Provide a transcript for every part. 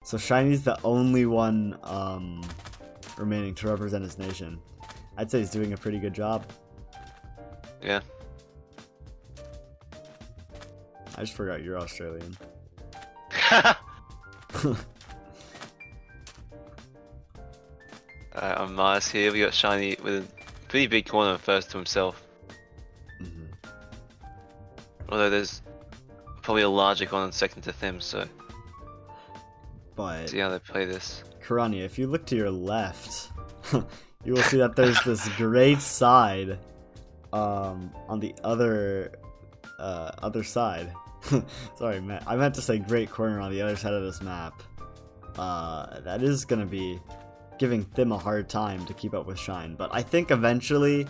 So Shiny's the only one remaining to represent his nation. I'd say he's doing a pretty good job. Yeah. I just forgot you're Australian. I'm Mars here. We got Shiny with a pretty big corner first to himself. Although there's probably a larger corner second to them, so But see how they play this. Karania, if you look to your left, you will see that there's this great side on the other side. Sorry, man. I meant to say great corner on the other side of this map. That is gonna be giving them a hard time to keep up with Shine, but I think eventually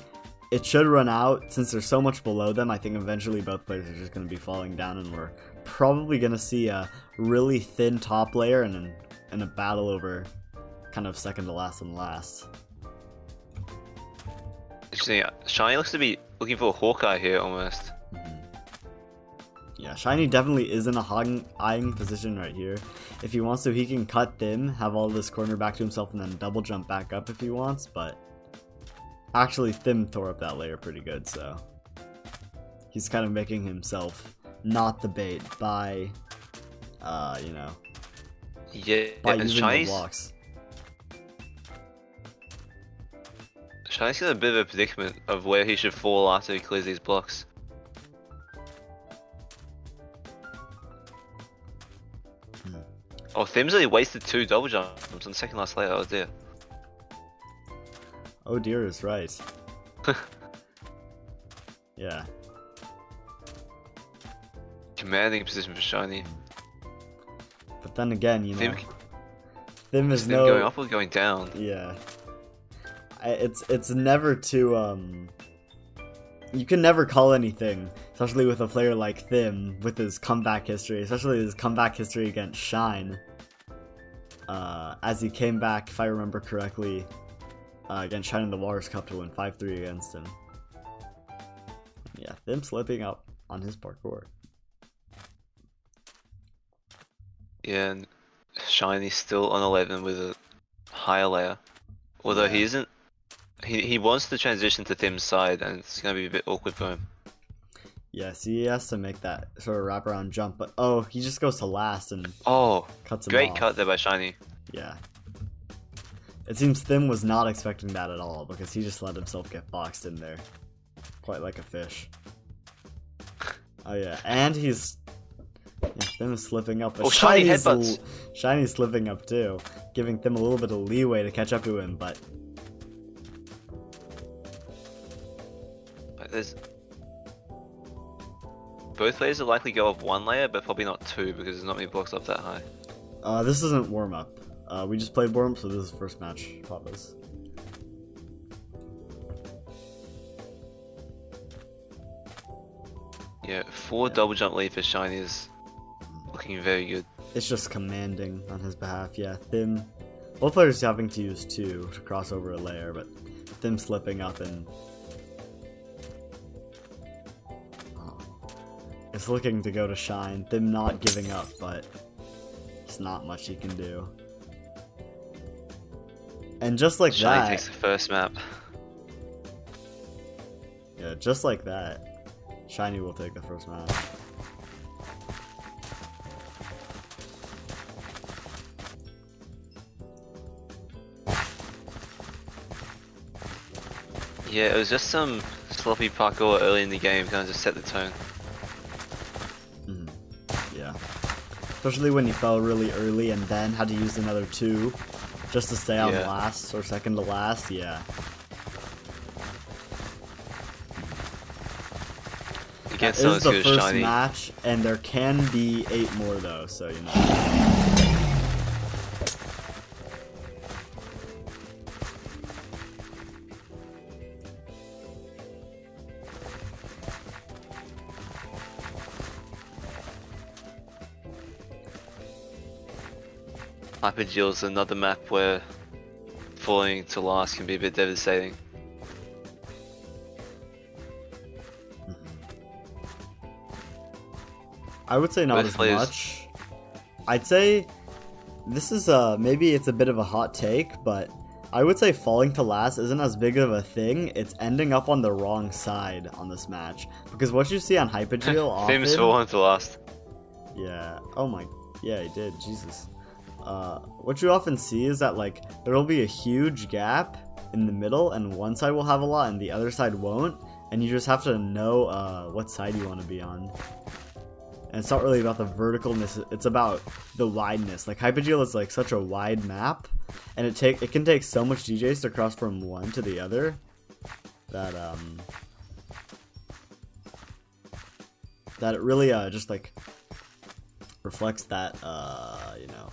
it should run out. Since they're so much below them, I think eventually both players are just going to be falling down, and we're probably going to see a really thin top layer and a battle over kind of second to last and last. Interesting. Shiny looks to be looking for a Hawkeye here almost. Yeah, Shiny definitely is in a eyeing position right here. If he wants to, he can cut them, have all this corner back to himself, and then double jump back up if he wants, but actually Thim tore up that layer pretty good, so he's kind of making himself not the bait by, you know, by using the blocks. Shiny's got a bit of a predicament of where he should fall after he clears these blocks. Oh, Thim's only wasted 2 double jumps on the second last layer. Oh dear. Oh dear is right. Yeah. Commanding position for Shiny. But then again, you know, Thim is going up or going down? Yeah. It's never too you can never call anything, especially with a player like Thim with his comeback history, especially his comeback history against Shine. As he came back, if I remember correctly, against Shine in the Walrus Cup to win 5-3 against him. Yeah, Thim slipping up on his parkour. Yeah, and Shiny's still on 11 with a higher layer. Although he isn't. He wants to transition to Thim's side, and it's going to be a bit awkward for him. Yes, he has to make that sort of wraparound jump, but oh, he just goes to last and cuts him great off. cut there by Shiny. Yeah. It seems Thim was not expecting that at all, because he just let himself get boxed in there. Quite like a fish. Oh yeah, and he's... Yeah, Thim is slipping up, but Shiny headbutts! Shiny's slipping up too, giving Thim a little bit of leeway to catch up to him, but... There's... Both layers will likely go up 1 layer, but probably not 2, because there's not many blocks up that high. This isn't warm-up. We just played warm-up, so this is the first match, Papas. Yeah, 4 double jump lead for Shiny is looking very good. It's just commanding on his behalf, yeah. Thim... Both players having to use 2 to cross over a layer, but Thim slipping up and... It's looking to go to Shine. Thim not giving up, but there's not much he can do. And just like Shiny that... takes the first map. Yeah, just like that, Shiny will take the first map. Yeah, it was just some sloppy parkour early in the game, kind of just set the tone. Yeah. Especially when he fell really early and then had to use another 2 just to stay on last or second to last, yeah. Against That is the first Shiny. match, and there can be 8 more though, so you know. Hypergeal is another map where falling to last can be a bit devastating. I would say not as much. I'd say this is maybe it's a bit of a hot take, but I would say falling to last isn't as big of a thing. It's ending up on the wrong side on this match, because what you see on HINeeee often. Thim's falling to last. Yeah. Oh my. Yeah, he did. Jesus. What you often see is that like there will be a huge gap in the middle, and one side will have a lot, and the other side won't, and you just have to know what side you want to be on. And it's not really about the verticalness, it's about the wideness. Like HINeeee is like such a wide map, and it can take so much DJs to cross from one to the other that that it really just like reflects that you know,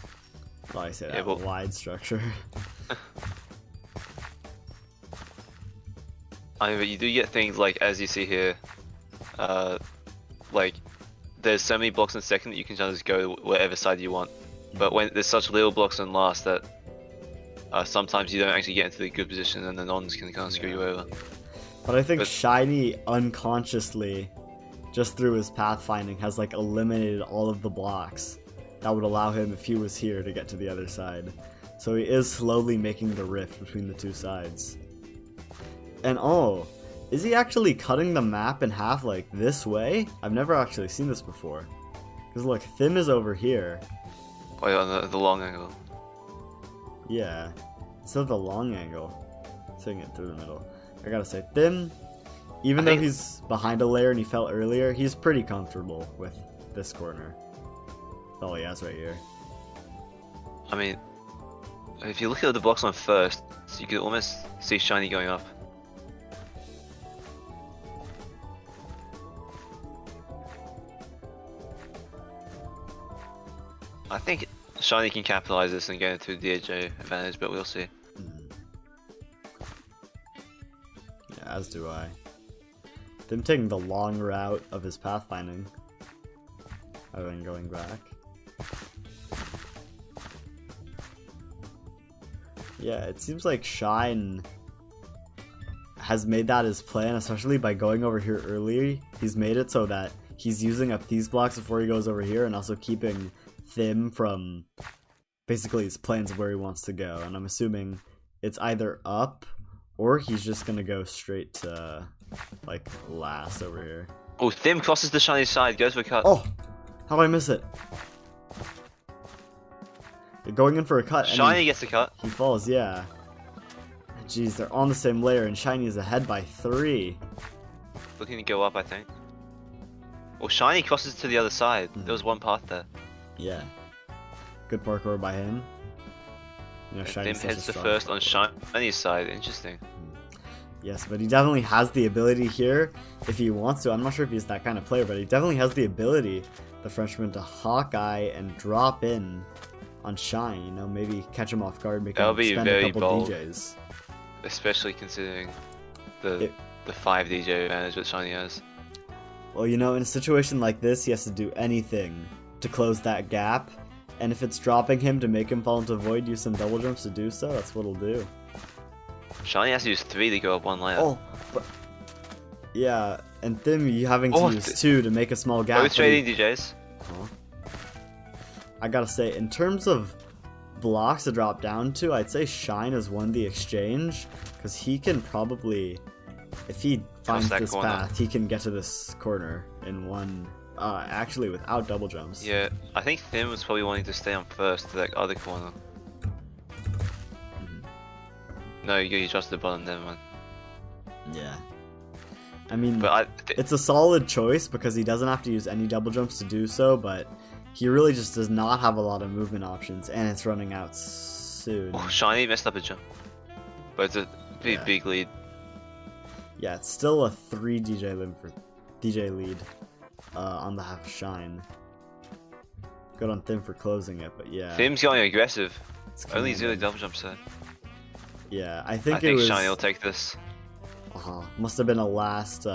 how do I say that, wide structure. I mean, but you do get things like, as you see here, like there's so many blocks in second that you can just go whatever side you want. But when there's such little blocks in last that sometimes you don't actually get into the good position, and the nons can kind of screw you over. But I think HINeeee unconsciously, just through his pathfinding, has like eliminated all of the blocks that would allow him, if he was here, to get to the other side. So he is slowly making the rift between the two sides. And oh, is he actually cutting the map in half like this way? I've never actually seen this before. Because look, Thim is over here. Oh yeah, on the long angle. Yeah, instead of the long angle, taking it through the middle. I gotta say, Thim, even though he's behind a layer and he fell earlier, he's pretty comfortable with this corner. That's all he has right here. I mean, if you look at the blocks on first, you can almost see HINeeee going up. I think HINeeee can capitalize this and get into a DHA advantage, but we'll see. Yeah, as do I. Them taking the long route of his pathfinding, rather than going back. Yeah, it seems like Shine has made that his plan, especially by going over here early. He's made it so that he's using up these blocks before he goes over here, and also keeping Thim from basically his plans of where he wants to go. And I'm assuming it's either up or he's just gonna go straight to like last over here. Oh, Thim crosses the SHINeeee side, goes for a cut. Oh, how did I miss it? They're going in for a cut. SHINeeee gets the cut. He falls, yeah. Jeez, they're on the same layer, and SHINeeee is ahead by 3. Looking to go up, I think. Well, SHINeeee crosses to the other side. There was one path there. Yeah. Good parkour by him. You know, Thim heads to first on SHINeee's side. Interesting. Yes, but he definitely has the ability here, if he wants to. I'm not sure if he's that kind of player, but he definitely has the ability, the Frenchman, to Hawkeye and drop in on Shine. You know, maybe catch him off guard, make him spend a couple bold. DJs. Especially considering the 5 DJ advantage that SHINeeee has. Well, you know, in a situation like this, he has to do anything to close that gap. And if it's dropping him to make him fall into void, use some double jumps to do so, that's what he'll do. SHINeeee has to use 3 to go up 1 layer. Oh, but... yeah, and Thim, you having to use 2 to make a small gap. Both trading DJs. I gotta say, in terms of blocks to drop down to, I'd say Shine has won the exchange, because he can probably, if he finds this path, he can get to this corner in one, actually without double jumps. Yeah, I think Thim was probably wanting to stay on first to that other corner. No, you just the bottom, never mind. Yeah. I mean, but it's a solid choice because he doesn't have to use any double jumps to do so, but he really just does not have a lot of movement options, and it's running out soon. Oh, SHINeeee messed up a jump. But it's a big lead. Yeah, it's still a 3 DJ lead on behalf of Shine. Good on Thim for closing it, but yeah. Thim's going aggressive. Only 0 double jumps there. Yeah, I think SHINeeee will take this. Must have been a last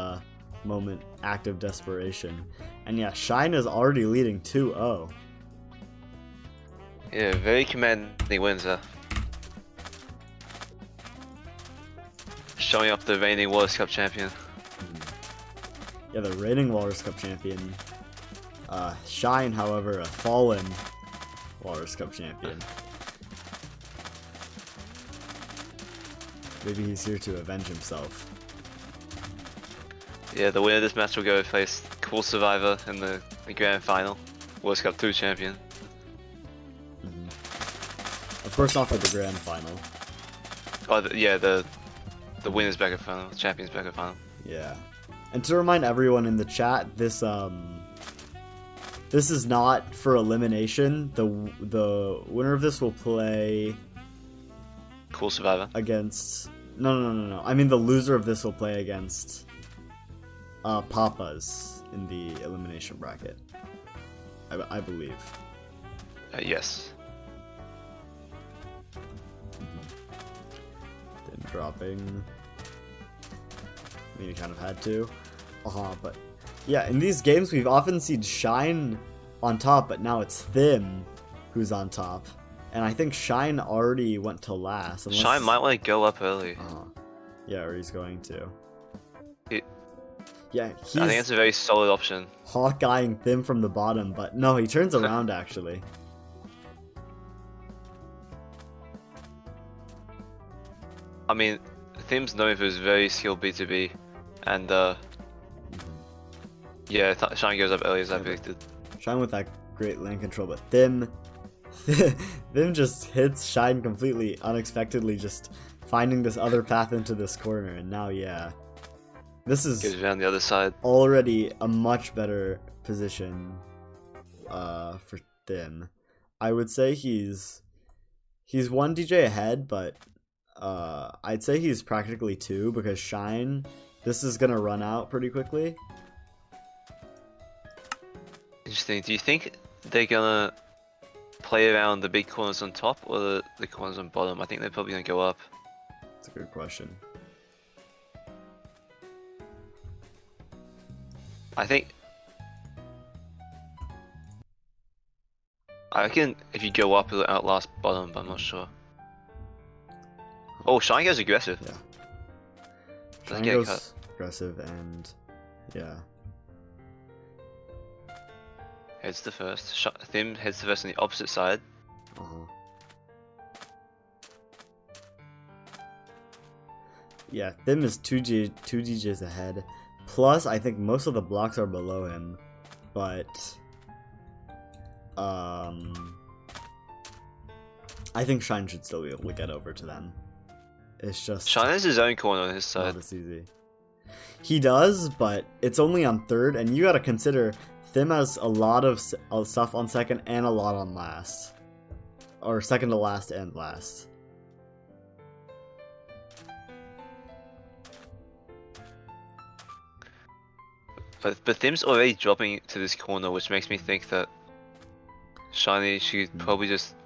moment act of desperation. And yeah, Shine is already leading 2-0. Yeah, very commanding wins there. Showing up the reigning Walrus Cup champion. Yeah, the reigning Walrus Cup champion. Shine, however, a fallen Walrus Cup champion. Maybe he's here to avenge himself. Yeah, the winner of this match will go face Cool Survivor in the grand final. World Cup 2 champion. Of course, not for the grand final. Oh, yeah, the winner's bracket final, champion's bracket final. Yeah. And to remind everyone in the chat, this is not for elimination. The winner of this will play Cool Survivor against. No. I mean, the loser of this will play against Papa's in the elimination bracket. I believe. Yes. Then dropping. I mean, he kind of had to. But yeah, in these games we've often seen Shine on top, but now it's Thim who's on top. And I think Shine already went to last. Unless... Shine might want to go up early. Yeah, or he's going to. I think it's a very solid option. Hawkeyeing Thim from the bottom, but no, he turns around actually. I mean, Thim's known for his very skilled B2B, and yeah, Shine goes up early as I predicted. Shine with that great lane control, but Thim just hits Shine completely unexpectedly, just finding this other path into this corner, and now yeah. This is goes around the other side. Already a much better position for Thim. I would say he's one DJ ahead, but I'd say he's practically two because Shine, this is gonna run out pretty quickly. Interesting. Do you think they're gonna play around the big corners on top or the corners on bottom? I think they're probably gonna go up. That's a good question. I reckon if you go up, it'll outlast bottom, but I'm not sure. Oh, Shine goes aggressive. Yeah. Doesn't Shine get goes cut. aggressive and yeah. Heads to first. Thim heads to first on the opposite side. Yeah, Thim is two DJs ahead. Plus, I think most of the blocks are below him, but I think Shine should still be able to get over to them. It's just Shine has his own corner on his side. Not as easy. He does, but it's only on third, and you gotta consider Thim has a lot of stuff on second and a lot on last, or second to last and last. But Thim's already dropping to this corner, which makes me think that Shiny should probably just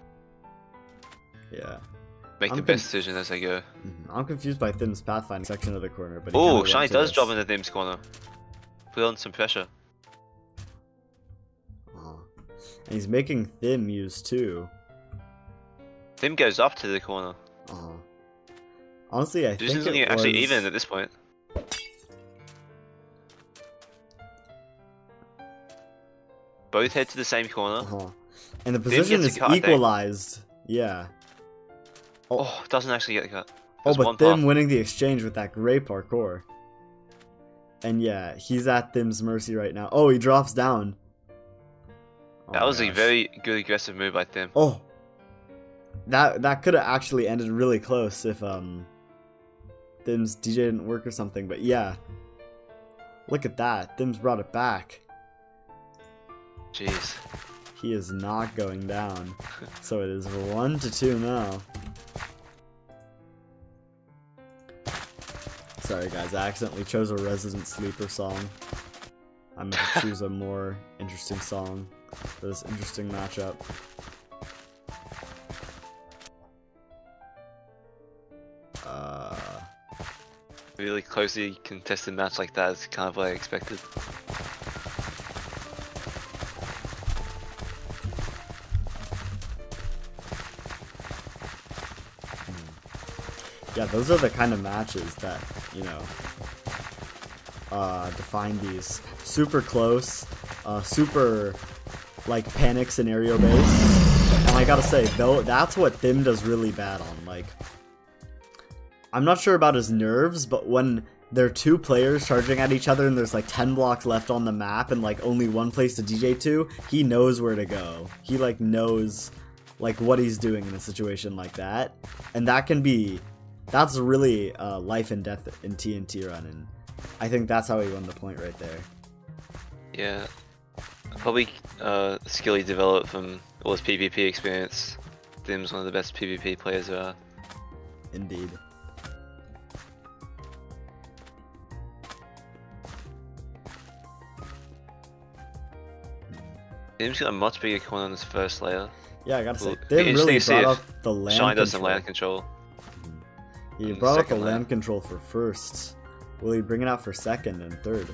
make the best decision as they go. I'm confused by Thim's pathfinding section of the corner, but oh, Shiny does drop into Thim's corner. Put on some pressure. And he's making Thim use too. Thim goes up to the corner. Honestly, I think Position's looking actually even at this point. Both head to the same corner. And the position is equalized. Yeah. Oh, doesn't actually get the cut. There's but Thim winning the exchange with that great parkour. And yeah, he's at Thim's mercy right now. Oh, he drops down. That was a very good aggressive move by Thim. Oh. That could have actually ended really close if Thim's DJ didn't work or something, but yeah. Look at that. Thim's brought it back. Jeez. He is not going down. So it is 1-2 now. Sorry guys, I accidentally chose a Resident Sleeper song. I'm gonna choose a more interesting song for this interesting matchup. Really closely contested match like that is kind of what I expected. Yeah, those are the kind of matches that, you know, define these. Super close, super, like, panic scenario based. And I gotta say, though, that's what Thim does really bad on. Like, I'm not sure about his nerves, but when there are two players charging at each other and there's like 10 blocks left on the map and like only one place to DJ to, he knows where to go. He like knows like what he's doing in a situation like that. And that can be, that's really life and death in TNT run, and I think that's how he won the point right there. Yeah. Probably skill he developed from all his PvP experience. Dim's one of the best PvP players there are. Indeed. Dim's got a much bigger corner on his first layer. Yeah, I gotta say, Well, Dim really interesting to see brought if up the land Shine control. doesn't land control. He on brought up the second land lane. control for first. Will he bring it out for second and third?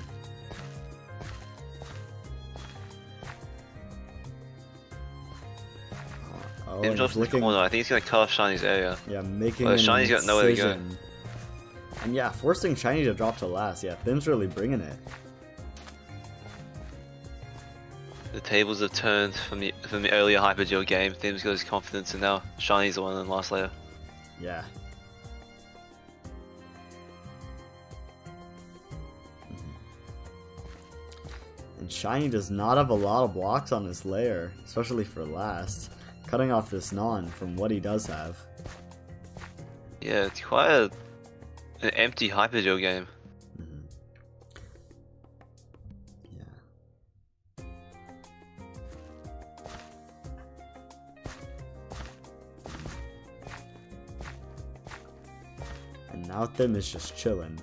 Oh, Dim and drops he's in the corner. I think he's gonna cut off Shiny's area. Yeah, making Well, an Shiny's got nowhere to go. incision. And yeah, forcing Shiny to drop to last. Yeah, Thim's really bringing it. The tables have turned from the earlier Hypergel game. Dim's got his confidence, and now Shiny's the one in the last layer. Yeah. And Shiny does not have a lot of blocks on his layer, especially for last. Cutting off this non from what he does have. Yeah, it's quite an empty Hypergel game. Mhm. Yeah. And now Thim is just chilling.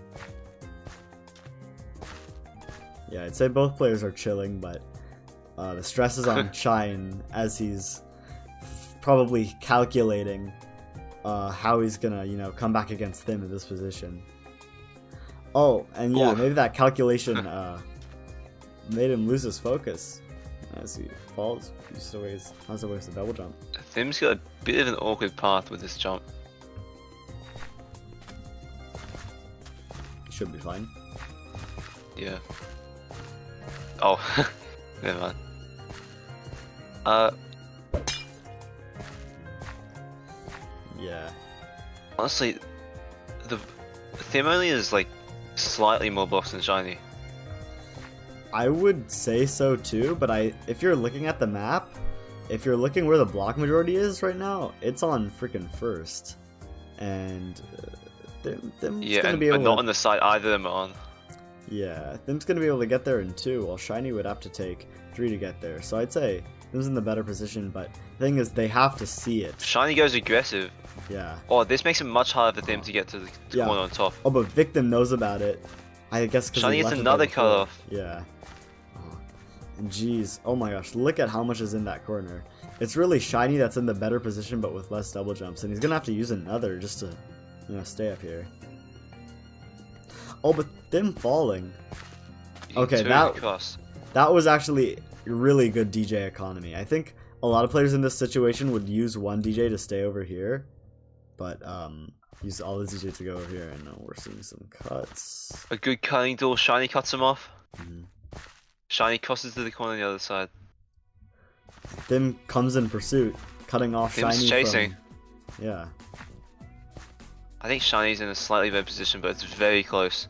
Yeah, I'd say both players are chilling, but the stress is on Shine as he's probably calculating how he's gonna, you know, come back against Thim in this position. Oh, and yeah, Ooh. maybe that calculation made him lose his focus as he falls. He still has to waste a double jump. Thim's got a bit of an awkward path with this jump. Should be fine. Yeah. Oh, never mind. Yeah. Honestly, the Thim only is like slightly more blocks than Shiny. I would say so too, but if you're looking at the map, if you're looking where the block majority is right now, it's on freaking first. And Thim's Yeah, gonna and, be able but not to, on the side either of them are on. yeah, Thim's gonna be able to get there in 2, while Shiny would have to take 3 to get there. So I'd say Thim's in the better position, but the thing is they have to see it. Shiny goes aggressive. Yeah. Oh, this makes it much harder for Thim to get to the Yeah. corner on top. Oh, but Victim knows about it. I guess because Shiny he gets left it another there before. cutoff. Yeah. Oh. And jeez, oh my gosh, look at how much is in that corner. It's really Shiny that's in the better position, but with less double jumps, and he's gonna have to use another just to, you know, stay up here. Oh, but them falling. Okay, that was actually really good DJ economy. I think a lot of players in this situation would use one DJ to stay over here, but use all the DJ to go over here, and we're seeing some cuts. A good cutting duel. Shiny cuts him off. Mhm. Shiny crosses to the corner on the other side. Thim comes in pursuit, cutting off Thim's Shiny chasing. from... Yeah. I think Shiny's in a slightly better position, but it's very close.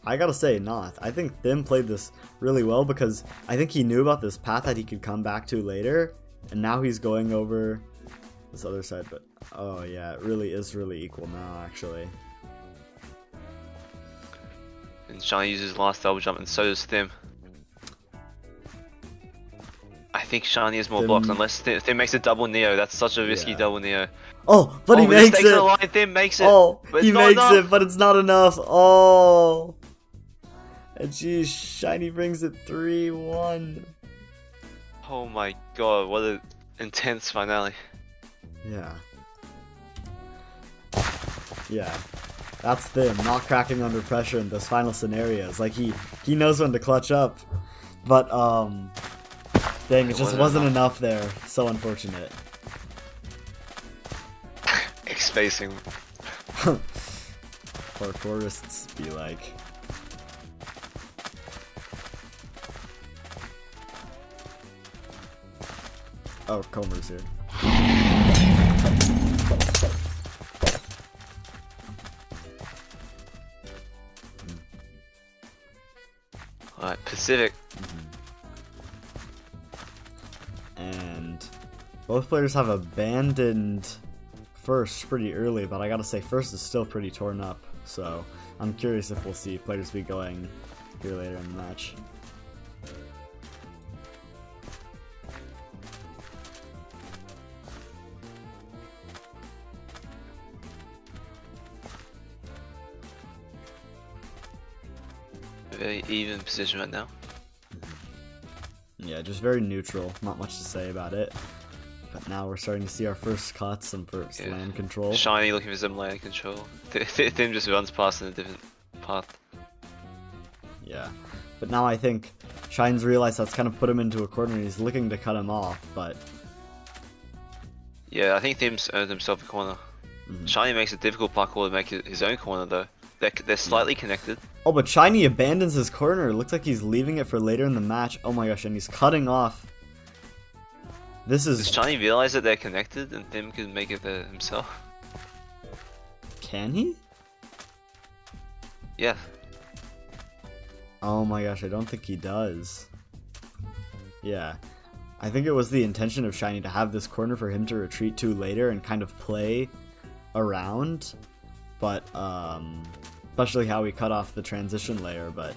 I gotta say, not. I think Thim played this really well because I think he knew about this path that he could come back to later, and now he's going over this other side, but oh yeah, it really is really equal now, actually. And Shiny uses his last double jump, and so does Thim. I think Shiny has more Thim- blocks, unless Thim makes a double Neo. That's such a risky Yeah. double Neo. Oh, but he the makes stakes are it! the line. Thim makes it! Oh, but he it's not makes enough. it, but it's not enough. Oh! And geez, Shiny brings it 3-1. Oh my god, what an intense finale. Yeah. Yeah. That's Thim, not cracking under pressure in those final scenarios. Like, he knows when to clutch up. But, dang, it just wasn't enough there. So unfortunate. X-spacing. Parkourists be like. Oh, Comer's here. Pacific. And both players have abandoned first pretty early, but I gotta say first is still pretty torn up, so I'm curious if we'll see players be going here later in the match. Very even position right now. Yeah, just very neutral, not much to say about it. But now we're starting to see our first cuts, some first land control. Shiny looking for some land control. Tim just runs past in a different path. Yeah, but now I think Shine's realized that's kind of put him into a corner and he's looking to cut him off, but... Yeah, I think Tim's earned himself a corner. Shiny makes it difficult parkour to make his own corner though. They're slightly connected. Oh, but Shiny abandons his corner. It looks like he's leaving it for later in the match. Oh my gosh, and he's cutting off. This is... Does Shiny realize that they're connected and Tim can make it there himself? Can he? Yeah. Oh my gosh, I don't think he does. Yeah. I think it was the intention of Shiny to have this corner for him to retreat to later and kind of play around. But, especially how he cut off the transition layer, but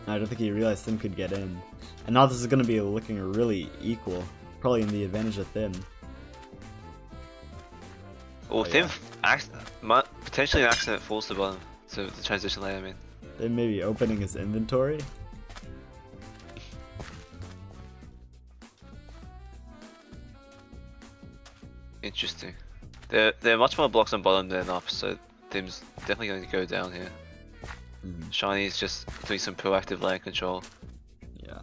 I don't think he realized Thim could get in. And now this is going to be looking really equal, probably in the advantage of Thim. Well, Thim potentially an accident falls to bottom, so the transition layer, I mean. Thim maybe opening his inventory. Interesting. There are much more blocks on bottom than up, so Thim's definitely going to go down here. Shiny's just doing some proactive land control. Yeah.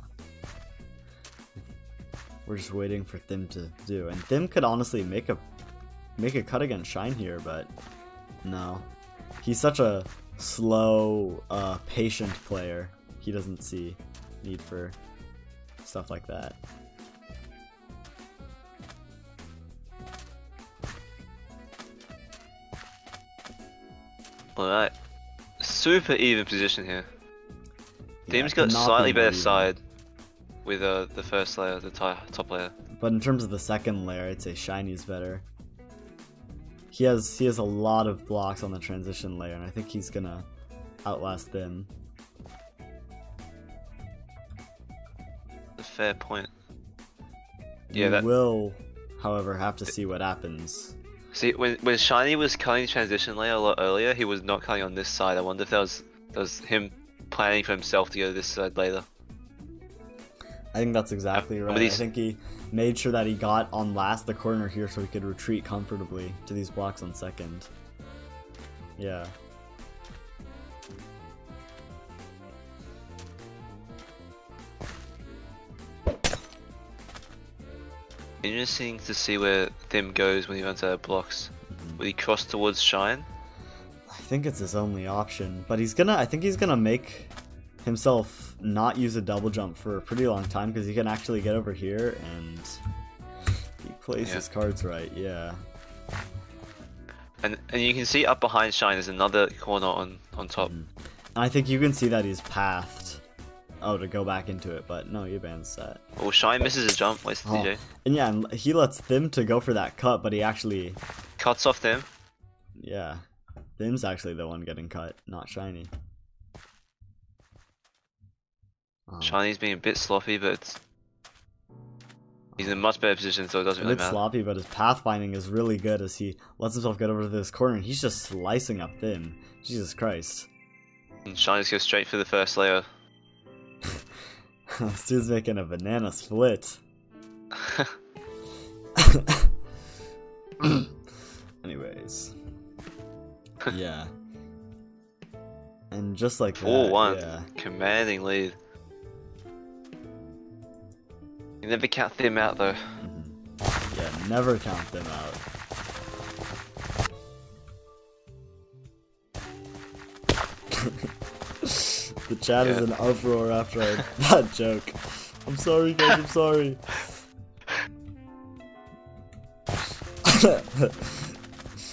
We're just waiting for Thim to do, and Thim could honestly make a cut against Shine here, but no. He's such a slow, patient player. He doesn't see need for stuff like that. Alright. Super even position here. Yeah, Thim's got slightly better even. side with the first layer, the top layer. But in terms of the second layer, I'd say Shiny's better. He has a lot of blocks on the transition layer, and I think he's gonna outlast Thim. A fair point. Yeah, we will, however, have to see what happens. See, when Shiny was cutting the transition layer a lot earlier, he was not cutting on this side. I wonder if that was him planning for himself to go to this side later. I think that's exactly right. I think he made sure that he got on last the corner here so he could retreat comfortably to these blocks on second. Yeah. Interesting to see where Thim goes when he runs out of blocks. Will he cross towards Shine? I think it's his only option, but I think he's gonna make himself not use a double jump for a pretty long time because he can actually get over here and he plays his cards right. Yeah. And you can see up behind Shine is another corner on top. And I think you can see that he's pathed. Oh, to go back into it, but no, he abandons that. Well, Shine misses a jump, waits the DJ. And yeah, and he lets Thim to go for that cut, but he actually cuts off Thim. Yeah, Thim's actually the one getting cut, not Shiny. Shiny's being a bit sloppy, but he's in a much better position, so it doesn't really matter. A bit sloppy, but his pathfinding is really good as he lets himself get over to this corner, and he's just slicing up Thim. Jesus Christ. And Shiny's goes straight for the first layer. This dude's making a banana split. Anyways. Yeah. And just like 4-1. Yeah. Commanding lead. You never count Thim out though. Yeah, never count them out. The chat is in uproar after that joke. I'm sorry guys, I'm sorry.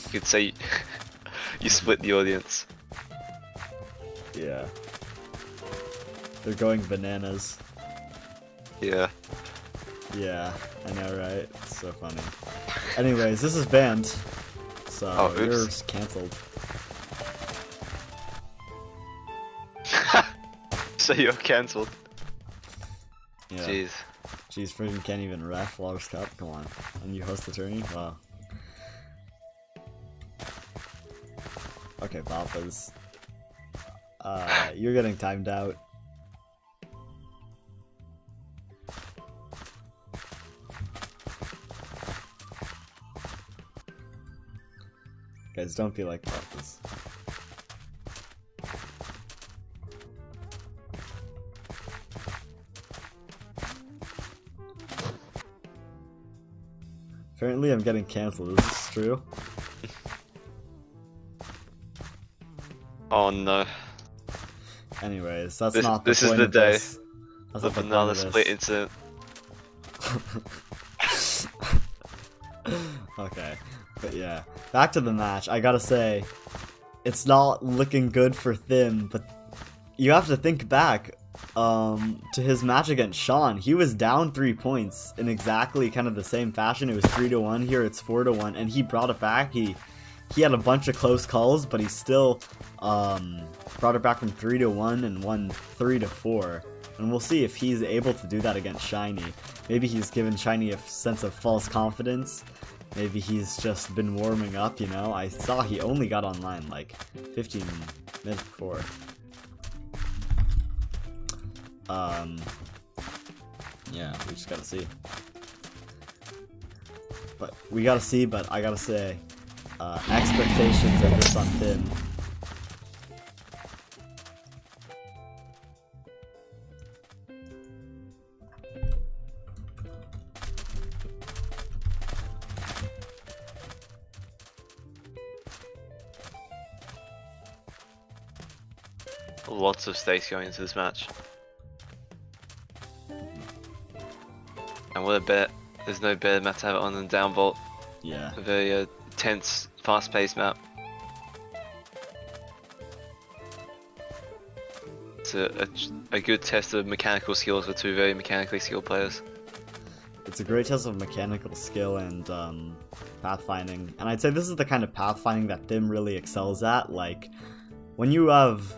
You could say you split the audience. Yeah. They're going bananas. Yeah. Yeah, I know, right? It's so funny. Anyways, this is banned, so Oh, you're oops. cancelled. So you're cancelled. Yeah. Jeez. Jeez, freaking can't even ref Walrus Cup. Come on, and you host the tourney? Wow. Okay, Papa's. You're getting timed out. Guys, don't be like Papa's. Apparently I'm getting cancelled. Is this true? Oh no. Anyways, that's This- not the this is point the of day. this. That's The not the point banana of this. split incident. Okay, but yeah, back to the match. I gotta say, it's not looking good for Thim, but you have to think back to his match against Sean. He was down 3 points in exactly kind of the same fashion. It was 3-1. Here it's 4-1, and he brought it back. He had a bunch of close calls, but he still brought it back from 3-1 and won 3-4. And we'll see if he's able to do that against SHINeeee. Maybe he's given SHINeeee a sense of false confidence. Maybe he's just been warming up, you know? I saw he only got online like 15 minutes before. Yeah, we just gotta see. But we gotta see, but I gotta say, expectations are just on thin. Lots of stakes going into this match. And what a bet. There's no better map to have it on than downvolt. Yeah. A very tense, fast-paced map. It's a good test of mechanical skills for two very mechanically skilled players. It's a great test of mechanical skill and pathfinding. And I'd say this is the kind of pathfinding that Thim really excels at. Like, when you have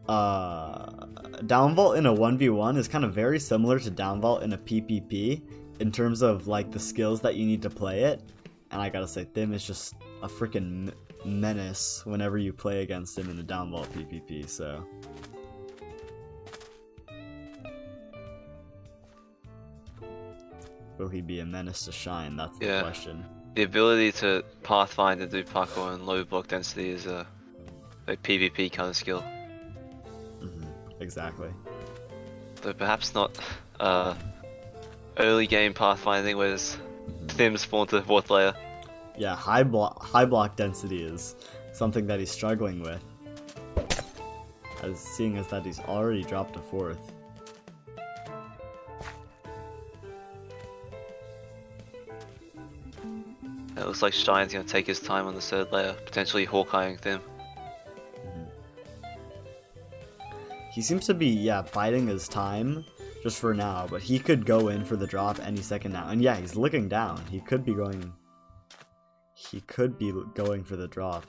downvolt in a 1v1 is kind of very similar to downvolt in a PvP in terms of like the skills that you need to play it. And I gotta say, Thim is just a freaking menace whenever you play against him in a downvolt PvP, so... Will he be a menace to Shine? That's the question. The ability to pathfind and do parkour and low block density is a PvP kind of skill. Exactly. Though perhaps not early game pathfinding where Thim spawned to the 4th layer. Yeah, high block density is something that he's struggling with. Seeing as that he's already dropped to 4th. It looks like Shine's gonna take his time on the 3rd layer, potentially Hawkeyeing Thim. He seems to be, yeah, biding his time just for now, but he could go in for the drop any second now. And yeah, he's looking down. He could be going for the drop.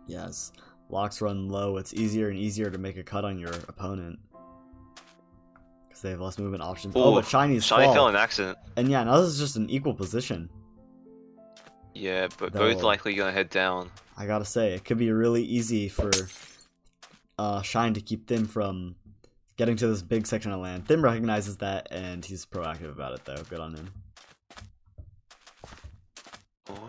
Yes, locks run low. It's easier and easier to make a cut on your opponent because they have less movement options. Oh, but Shiny fall. fell in accident. And yeah, now this is just an equal position. Yeah, but Though, both likely gonna head down. I gotta say, it could be really easy for Shine to keep Thim from getting to this big section of land. Thim recognizes that, and he's proactive about it, though. Good on him.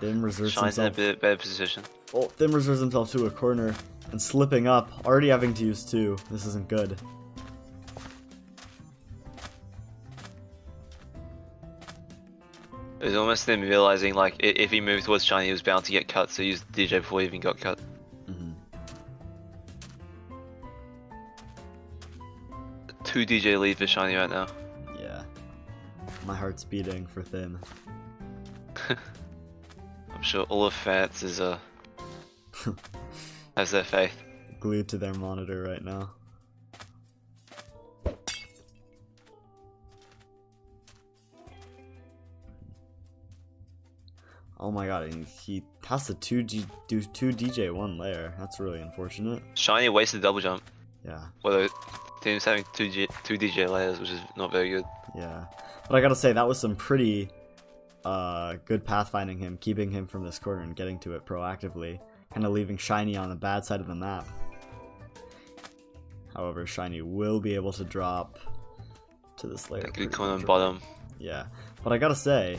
Thim reserves Shine's himself. in a bit better position. Oh, Thim reserves himself to a corner and slipping up, already having to use 2. This isn't good. It was almost him realizing like if he moved towards Shiny, he was bound to get cut, so he used DJ before he even got cut. 2 DJ lead for Shiny right now. Yeah. My heart's beating for Thim. I'm sure all of fans is Has their faith. Glued to their monitor right now. Oh my god, and he has to 2 DJ 1 layer. That's really unfortunate. Shiny wasted double jump. Yeah. Well, team's having 2 DJ layers, which is not very good. Yeah. But I gotta say, that was some pretty good pathfinding him, keeping him from this corner and getting to it proactively. Kind of leaving Shiny on the bad side of the map. However, Shiny will be able to drop to this layer. Good corner on bottom. Yeah. But I gotta say,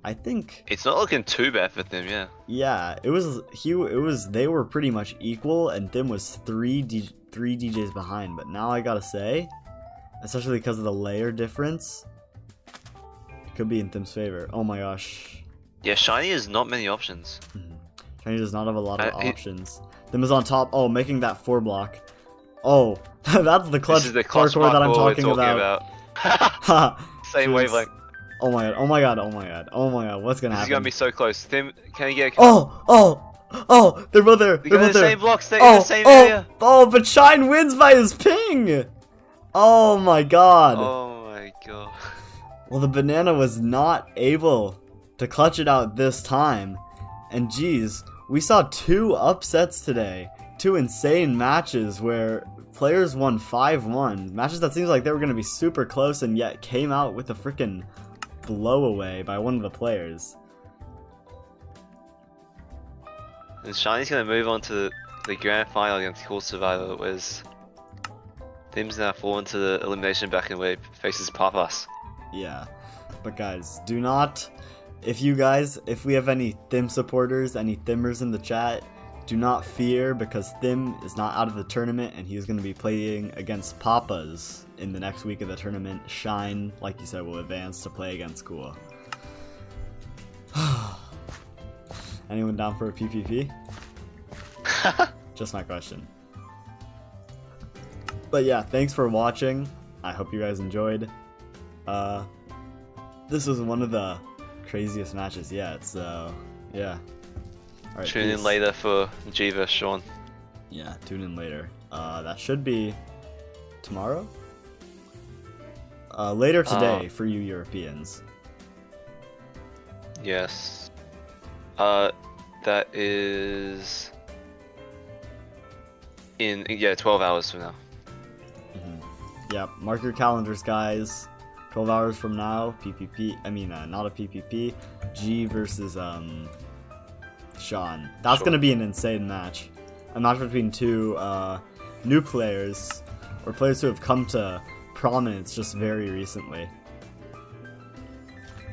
I think it's not looking too bad for them, yeah. Yeah, they were pretty much equal, and Thim was three DJs behind. But now I gotta say, especially because of the layer difference, it could be in Thim's favor. Oh my gosh. Yeah, Shiny has not many options. Shiny does not have a lot of options. Thim is on top. Oh, making that 4 block. Oh, that's the clutch, parkour that I'm talking about. Same wavelength. Oh my god, oh my god, oh my god, oh my god, what's gonna happen? He's gonna be so close. Tim, can he get a Oh, they're both there. They're in the same blocks, they're in the same area. Oh, but Shine wins by his ping! Oh my god. Oh my god. Well, the banana was not able to clutch it out this time. And geez, we saw 2 upsets today. 2 insane matches where players won 5-1. Matches that seems like they were gonna be super close and yet came out with a freaking blow away by one of the players. And Shiny's gonna move on to the grand final against Cool Survivor, whereas Thim's now fall into the elimination bracket where he faces Papas. Yeah, but guys, do not, if we have any Thim supporters, any Thimmers in the chat, do not fear, because Thim is not out of the tournament and he's going to be playing against Papas in the next week of the tournament. Shine, like you said, will advance to play against Cool. Anyone down for a PPP? Just my question. But yeah, thanks for watching. I hope you guys enjoyed. This was one of the craziest matches yet, so yeah. Alright, tune in later for G vs Sean. Yeah, tune in later. That should be tomorrow? Later today for you Europeans. Yes. That is in 12 hours from now. Yeah, mark your calendars, guys. 12 hours from now, PPP. I mean, not a PPP. G versus Sean. That's gonna be an insane match. A match between 2 new players, or players who have come to prominence just very recently.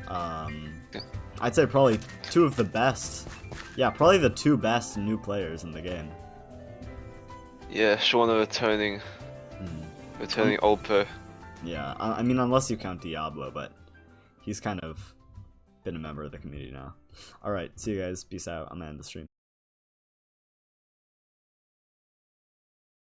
I'd say probably 2 of the best. Yeah, probably the 2 best new players in the game. Yeah, Sean returning old pro. Yeah, I mean, unless you count Diablo, but he's kind of been a member of the community now. Alright, see you guys. Peace out. I'm gonna end the stream.